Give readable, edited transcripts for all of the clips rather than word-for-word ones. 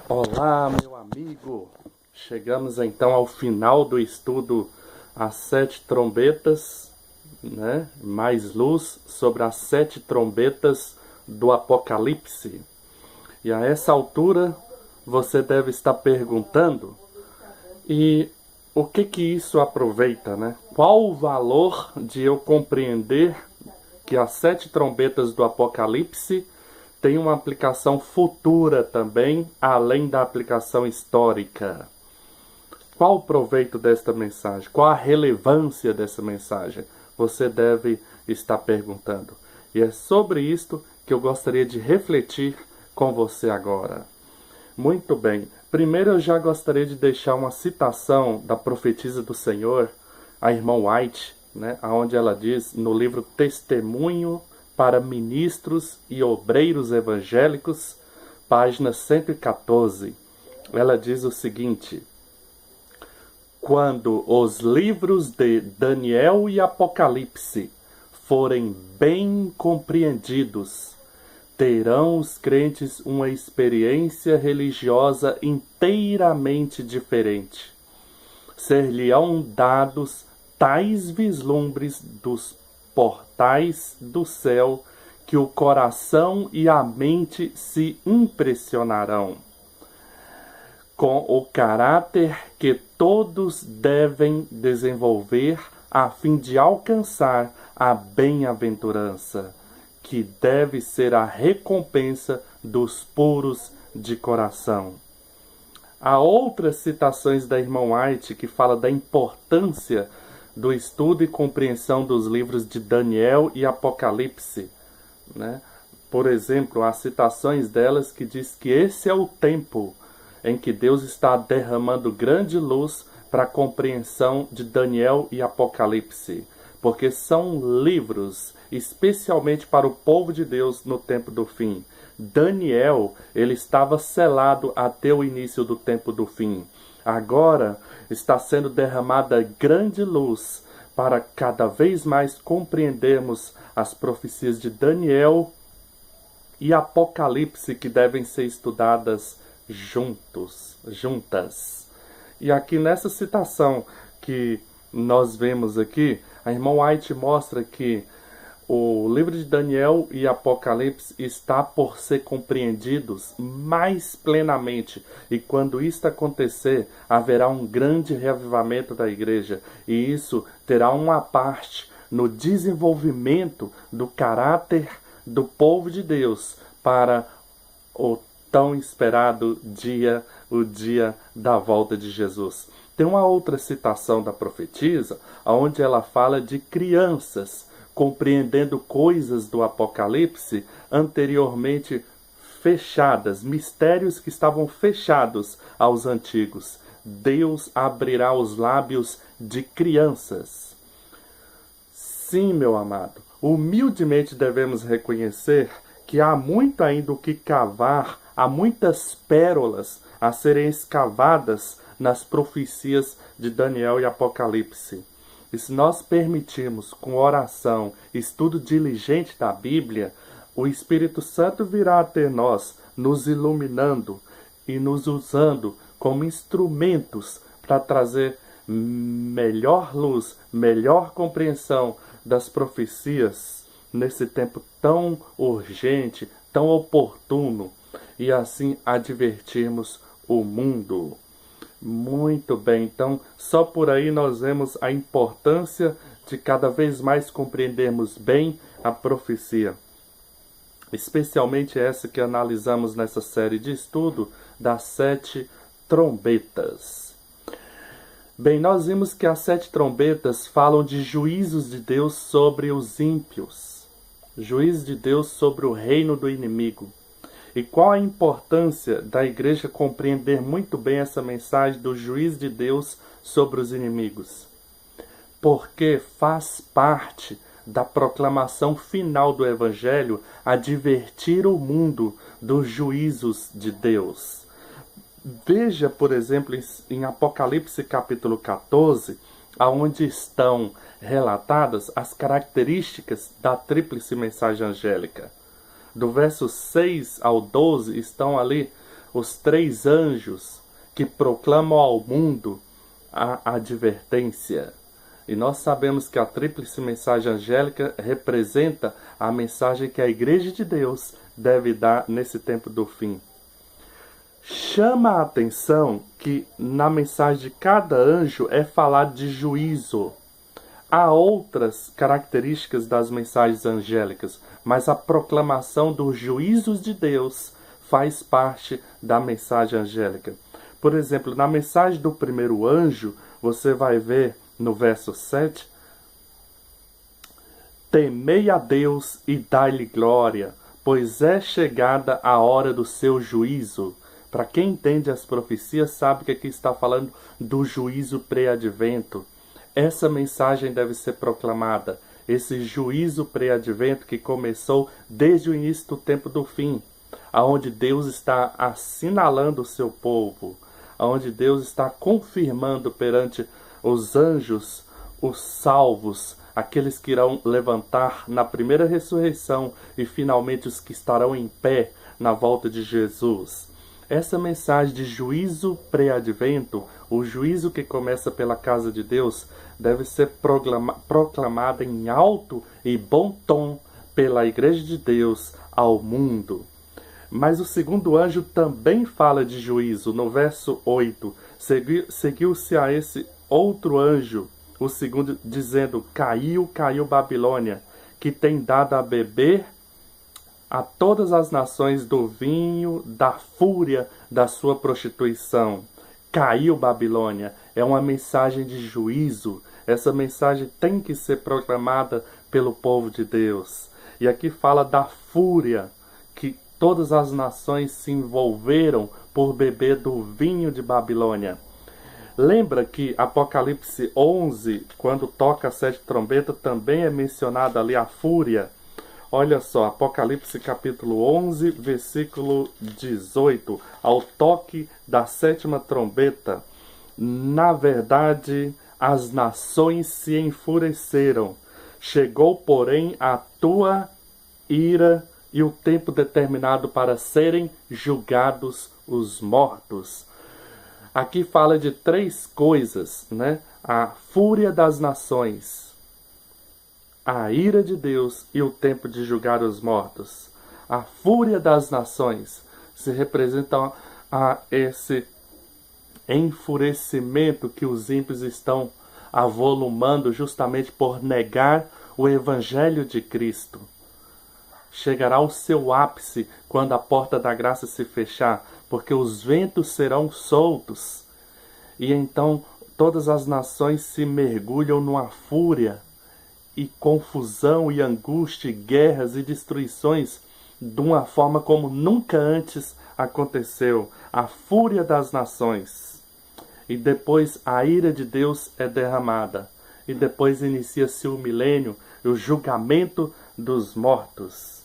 Olá, meu amigo! Chegamos então ao final do estudo As Sete Trombetas, né? Mais luz sobre as sete trombetas do Apocalipse. E a essa altura você deve estar perguntando: e o que isso aproveita, né? Qual o valor de eu compreender que as sete trombetas do Apocalipse tem uma aplicação futura também, além da aplicação histórica? Qual o proveito desta mensagem? Qual a relevância dessa mensagem? Você deve estar perguntando. E é sobre isto que eu gostaria de refletir com você agora. Muito bem. Primeiro eu já gostaria de deixar uma citação da profetisa do Senhor, a irmã White, né, onde ela diz no livro Testemunho para Ministros e Obreiros Evangélicos, página 114. Ela diz o seguinte: quando os livros de Daniel e Apocalipse forem bem compreendidos, terão os crentes uma experiência religiosa inteiramente diferente. Ser-lhe-ão dados tais vislumbres dos portais do céu que o coração e a mente se impressionarão com o caráter que todos devem desenvolver a fim de alcançar a bem-aventurança, que deve ser a recompensa dos puros de coração. Há outras citações da irmã White que fala da importância do estudo e compreensão dos livros de Daniel e Apocalipse, né? Por exemplo, há citações delas que diz que esse é o tempo em que Deus está derramando grande luz para a compreensão de Daniel e Apocalipse, porque são livros especialmente para o povo de Deus no tempo do fim. Daniel, ele estava selado até o início do tempo do fim. Agora está sendo derramada grande luz para cada vez mais compreendermos as profecias de Daniel e Apocalipse, que devem ser estudadas juntas. E aqui nessa citação que nós vemos aqui, a irmã White mostra que o livro de Daniel e Apocalipse está por ser compreendidos mais plenamente. E quando isto acontecer, haverá um grande reavivamento da igreja. E isso terá uma parte no desenvolvimento do caráter do povo de Deus para o tão esperado dia, o dia da volta de Jesus. Tem uma outra citação da profetisa, onde ela fala de crianças compreendendo coisas do Apocalipse anteriormente fechadas, mistérios que estavam fechados aos antigos. Deus abrirá os lábios de crianças. Sim, meu amado, humildemente devemos reconhecer que há muito ainda o que cavar, há muitas pérolas a serem escavadas nas profecias de Daniel e Apocalipse. E se nós permitirmos, com oração, estudo diligente da Bíblia, o Espírito Santo virá até nós, nos iluminando e nos usando como instrumentos para trazer melhor luz, melhor compreensão das profecias nesse tempo tão urgente, tão oportuno, e assim advertirmos o mundo. Muito bem, então só por aí nós vemos a importância de cada vez mais compreendermos bem a profecia, especialmente essa que analisamos nessa série de estudo das sete trombetas. Bem, nós vimos que as sete trombetas falam de juízos de Deus sobre os ímpios, juízo de Deus sobre o reino do inimigo. E qual a importância da igreja compreender muito bem essa mensagem do juízo de Deus sobre os inimigos? Porque faz parte da proclamação final do Evangelho advertir o mundo dos juízos de Deus. Veja, por exemplo, em Apocalipse capítulo 14, onde estão relatadas as características da tríplice mensagem angélica. Do verso 6 ao 12 estão ali os 3 anjos que proclamam ao mundo a advertência. E nós sabemos que a tríplice mensagem angélica representa a mensagem que a Igreja de Deus deve dar nesse tempo do fim. Chama a atenção que na mensagem de cada anjo é falado de juízo. Há outras características das mensagens angélicas, mas a proclamação dos juízos de Deus faz parte da mensagem angélica. Por exemplo, na mensagem do primeiro anjo, você vai ver no verso 7, temei a Deus e dai-lhe glória, pois é chegada a hora do seu juízo. Para quem entende as profecias, sabe que aqui está falando do juízo pré-advento. Essa mensagem deve ser proclamada, esse juízo pré-advento que começou desde o início do tempo do fim, aonde Deus está assinalando o seu povo, aonde Deus está confirmando perante os anjos, os salvos, aqueles que irão levantar na primeira ressurreição e finalmente os que estarão em pé na volta de Jesus. Essa mensagem de juízo pré-advento, o juízo que começa pela casa de Deus, deve ser proclamada em alto e bom tom pela Igreja de Deus ao mundo. Mas o segundo anjo também fala de juízo. No verso 8, seguiu-se a esse outro anjo, o segundo, dizendo, caiu Babilônia, que tem dado a beber a todas as nações do vinho da fúria da sua prostituição. Caiu Babilônia. É uma mensagem de juízo. Essa mensagem tem que ser proclamada pelo povo de Deus. E aqui fala da fúria, que todas as nações se envolveram por beber do vinho de Babilônia. Lembra que Apocalipse 11, quando toca a 7 trombeta, também é mencionada ali a fúria. Olha só, Apocalipse capítulo 11, versículo 18. Ao toque da 7ª trombeta, na verdade, as nações se enfureceram. Chegou, porém, a tua ira e o tempo determinado para serem julgados os mortos. Aqui fala de 3 coisas, né? A fúria das nações, a ira de Deus e o tempo de julgar os mortos. A fúria das nações se representa a esse enfurecimento que os ímpios estão avolumando justamente por negar o Evangelho de Cristo. Chegará ao seu ápice quando a porta da graça se fechar, porque os ventos serão soltos. E então todas as nações se mergulham numa fúria e confusão e angústia, e guerras e destruições de uma forma como nunca antes aconteceu. A fúria das nações. E depois a ira de Deus é derramada. E depois inicia-se o milênio e o julgamento dos mortos.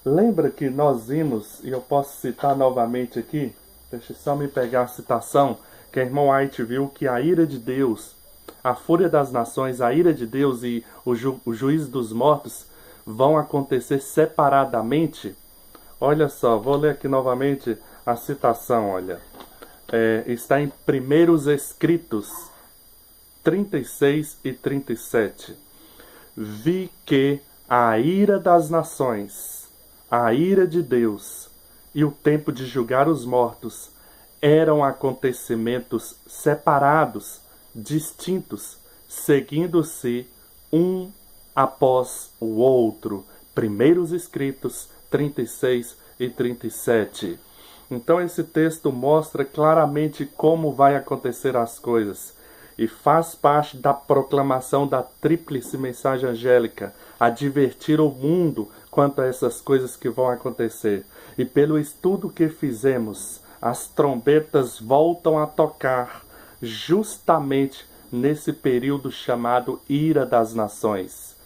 Lembra que nós vimos, e eu posso citar novamente aqui, deixa eu só me pegar a citação, que a irmã White viu que a ira de Deus, a fúria das nações, a ira de Deus e o juízo dos mortos vão acontecer separadamente. Olha só, vou ler aqui novamente a citação, olha. Está em Primeiros Escritos 36 e 37. Vi que a ira das nações, a ira de Deus e o tempo de julgar os mortos eram acontecimentos separados, distintos, seguindo-se um após o outro. Primeiros Escritos 36 e 37. Então esse texto mostra claramente como vai acontecer as coisas e faz parte da proclamação da tríplice mensagem angélica, advertir o mundo quanto a essas coisas que vão acontecer. E pelo estudo que fizemos, as trombetas voltam a tocar justamente nesse período chamado Ira das Nações.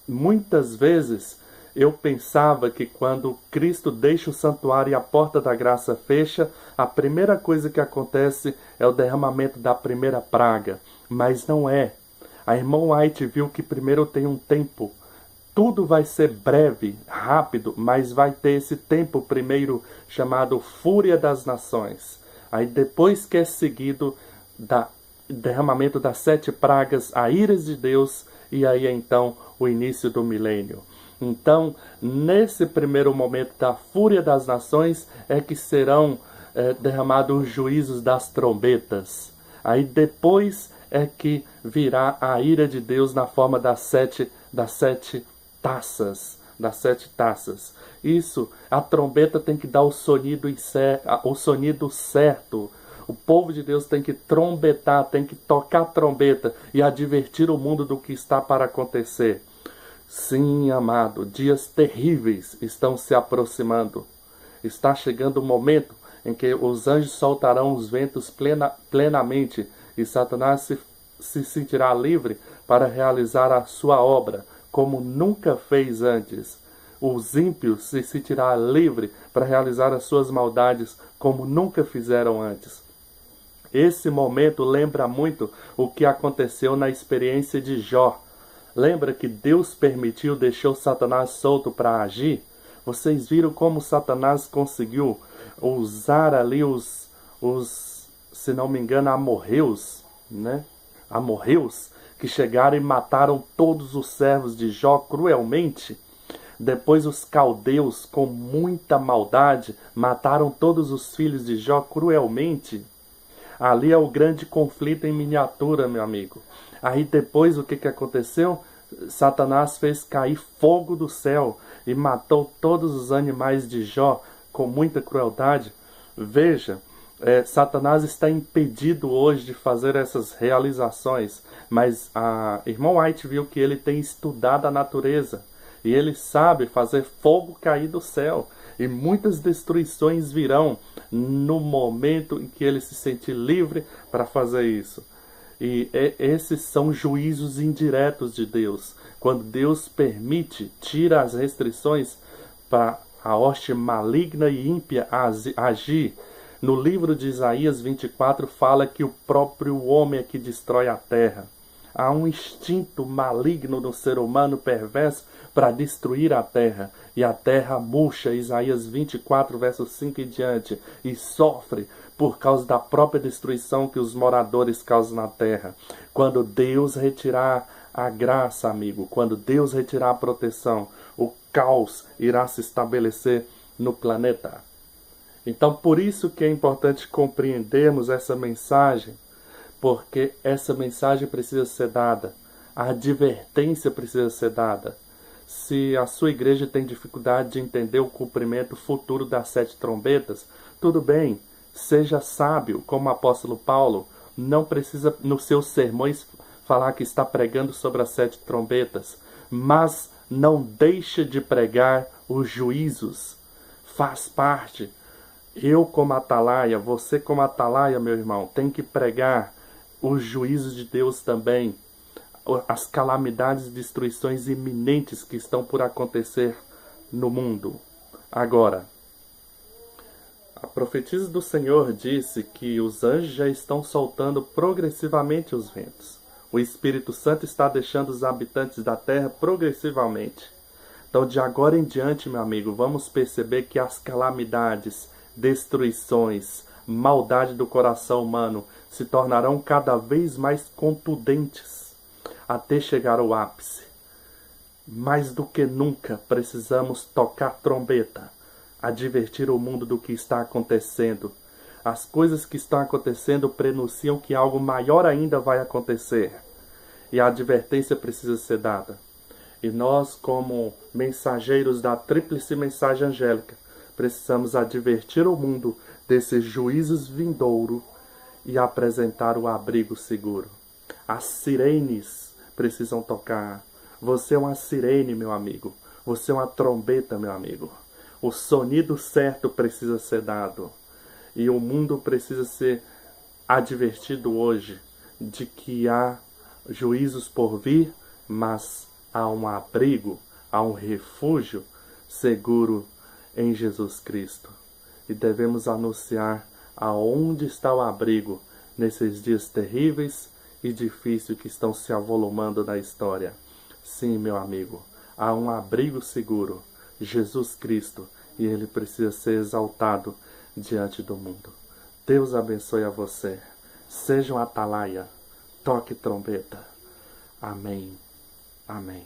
Muitas vezes eu pensava que quando Cristo deixa o santuário e a porta da graça fecha, a primeira coisa que acontece é o derramamento da primeira praga. Mas não é. A irmã White viu que primeiro tem um tempo tudo vai ser breve, rápido, mas vai ter esse tempo primeiro chamado Fúria das Nações. Aí depois que é seguido da derramamento das 7 pragas, a ira de Deus, e aí então o início do milênio. Então, nesse primeiro momento da Fúria das Nações é que serão derramados os juízos das trombetas. Aí depois é que virá a ira de Deus na forma das sete taças. Das 7 taças. Isso, a trombeta tem que dar o sonido certo. O povo de Deus tem que trombetar, tem que tocar a trombeta e advertir o mundo do que está para acontecer. Sim, amado, dias terríveis estão se aproximando. Está chegando o momento em que os anjos soltarão os ventos plenamente e Satanás se sentirá livre para realizar a sua obra, como nunca fez antes. Os ímpios se sentirá livre para realizar as suas maldades, como nunca fizeram antes. Esse momento lembra muito o que aconteceu na experiência de Jó. Lembra que Deus deixou Satanás solto para agir? Vocês viram como Satanás conseguiu usar ali se não me engano, amorreus, né? Amorreus, que chegaram e mataram todos os servos de Jó cruelmente. Depois os caldeus, com muita maldade, mataram todos os filhos de Jó cruelmente. Ali é o grande conflito em miniatura, meu amigo. Aí depois o que aconteceu? Satanás fez cair fogo do céu e matou todos os animais de Jó com muita crueldade. Veja, Satanás está impedido hoje de fazer essas realizações, mas a irmã White viu que ele tem estudado a natureza e ele sabe fazer fogo cair do céu, e muitas destruições virão no momento em que ele se sentir livre para fazer isso. E esses são juízos indiretos de Deus. Quando Deus permite, tira as restrições para a hoste maligna e ímpia agir. No livro de Isaías 24 fala que o próprio homem é que destrói a terra. Há um instinto maligno no ser humano perverso para destruir a terra. E a terra murcha, Isaías 24, versos 5 em diante, e sofre por causa da própria destruição que os moradores causam na terra. Quando Deus retirar a graça, amigo, quando Deus retirar a proteção, o caos irá se estabelecer no planeta. Então, por isso que é importante compreendermos essa mensagem, porque essa mensagem precisa ser dada, a advertência precisa ser dada. Se a sua igreja tem dificuldade de entender o cumprimento futuro das 7 trombetas, tudo bem, seja sábio, como o apóstolo Paulo, não precisa nos seus sermões falar que está pregando sobre as 7 trombetas, mas não deixa de pregar os juízos. Faz parte. Eu como atalaia, você como atalaia, meu irmão, tem que pregar os juízos de Deus também, as calamidades e destruições iminentes que estão por acontecer no mundo. Agora, a profetisa do Senhor disse que os anjos já estão soltando progressivamente os ventos. O Espírito Santo está deixando os habitantes da terra progressivamente. Então, de agora em diante, meu amigo, vamos perceber que as calamidades, destruições, maldade do coração humano se tornarão cada vez mais contundentes até chegar ao ápice. Mais do que nunca precisamos tocar trombeta, advertir o mundo do que está acontecendo. As coisas que estão acontecendo prenunciam que algo maior ainda vai acontecer. E a advertência precisa ser dada. E nós, como mensageiros da tríplice mensagem angélica, precisamos advertir o mundo desses juízos vindouros e apresentar o abrigo seguro. As sirenes precisam tocar. Você é uma sirene, meu amigo. Você é uma trombeta, meu amigo. O sonido certo precisa ser dado. E o mundo precisa ser advertido hoje de que há juízos por vir, mas há um abrigo, há um refúgio seguro em Jesus Cristo. E devemos anunciar aonde está o abrigo nesses dias terríveis e difíceis que estão se avolumando na história. Sim, meu amigo, há um abrigo seguro, Jesus Cristo, e Ele precisa ser exaltado diante do mundo. Deus abençoe a você. Seja um atalaia. Toque trombeta. Amém. Amém.